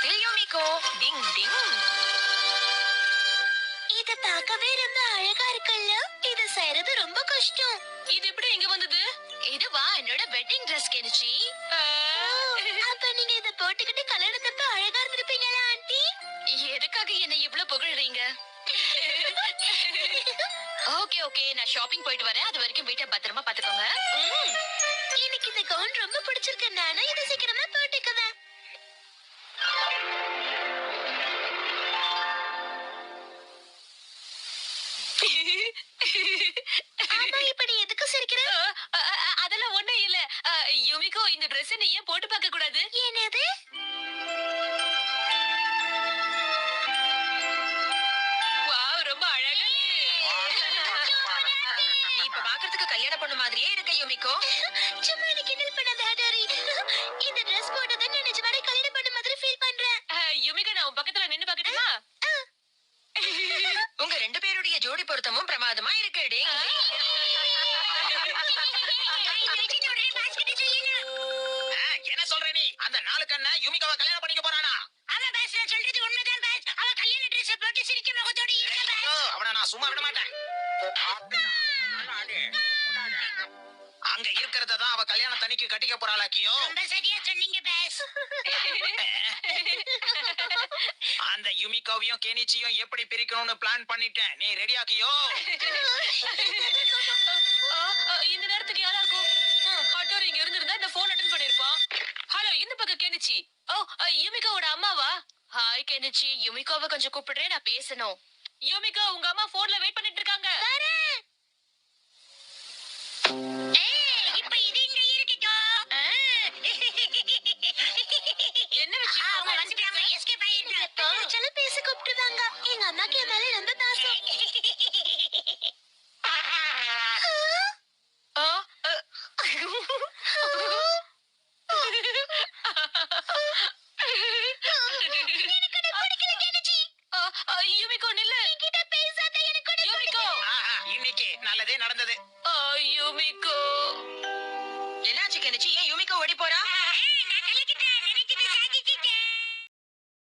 இடத்தில் யுமிகோ. டிங் டிங். இத பார்க்கவே ரொம்ப அழகா இருக்குல்ல. இது செய்யறது ரொம்ப கஷ்டம். இது எப்படி இங்க வந்தது? இதுவா என்னோட வெட்டிங் Dress கெனிச்சி. அப்ப நீங்க இத போட்டுக்கிட்டு கல்யாணத்தப்ப அழகா இருந்திருப்பீங்களா ஆண்டி? எதுக்காக என்ன இவ்ளோ புகழ்றீங்க? ஓகே ஓகே, நான் ஷாப்பிங் போயிட்டு வரேன். அது வரைக்கும் வீட்டை பத்திரமா பாத்துக்கோங்க. எனக்கு இந்த கவுன் ரொம்ப பிடிச்சிருக்கு. நானும் இத சீக்கிரமா போட்டுக்குவேன். ஆமா, இப்படி எதுக்கு சிரிக்கிற? அதெல்லாம் ஒண்ணும் இல்ல. யுமிகோ, இந்த Dress நீ ஏன் போட்டு பார்க்க கூடாது? என்னது? வாவ், ரொம்ப அழகா நீ இப்ப பாக்குறதுக்கு கல்யாண பொண்ணு மாதிரியே இருக்க யுமிகோ. சும்மா நீ கிண்டல் பண்ணாத ஹடாரி. இந்த Dress போட்டதை நான் நிஜமாவே கல்யாணம் பண்ண மாதிரி ஃபீல் பண்றேன். யுமிகோ, நான் உன் பக்கத்துல நின்னு பார்க்கட்டுமா? உங்க ரெண்டு பேருடைய ஜோடி பொருத்தமும் பிரமாதமா இருக்கு. என்ன சொல்ற நீ? அந்த நாலு கண்ண யுமிகாவை கல்யாணம் பண்ணிக்க போறானா? ஆமா பாஸ், நான் சொல்றது உண்மைதான் பாஸ். அவ கல்யாண Dress போட்டு சிரிக்க முகத்தோட இருக்க பாஸ். அவனை நான் சும்மா விட மாட்டேன். அங்க இருக்கிறத தான் அவ கல்யாண தனிக்கு கட்டிக்க போறாளா கியோ? ரொம்ப சரியா சொன்னீங்க பாஸ். அந்த யுமிகாவையும் கெனிச்சியும் எப்படி பிரிக்கணும்னு பிளான் பண்ணிட்டேன். நீ ரெடியா கியோ? இந்த நேரத்துக்கு யாரா இருக்கும்? ஹட்டோரி இங்க இருந்திருந்தா இந்த போன் அட்டெண்ட் பண்ணிருப்பான். ஹலோ, இந்த பக்கம் கெனிச்சி. ஓ, யுமிகாவோட அம்மாவா? ஹாய் கெனிச்சி, யுமிகாவை கொஞ்சம் கூப்பிடுறேன், நான் பேசணும். யுமிகா, உங்க அம்மா போன்ல வெயிட் பண்ணிட்டு இருக்காங்க. இப்ப இது இங்க இருக்கட்டும். என்ன விஷயம்? அவங்க வந்துட்டாங்க, எஸ்கேப் ஆயிட்டாங்க. சொல்ல பேச கூப்பிட்டுவாங்க. எங்க அம்மாக்கு என் மேல ரொம்ப பாசம். யுமிகோ, நில்லு. என்கிட்ட பேசாத, எனக்கு கூட யுமிகோ. இன்னைக்கு நல்லதே நடந்தது. யுமிகோ. என்னாச்சு கெனிச்சி? ஏன் யுமிகோ ஓடி போறா?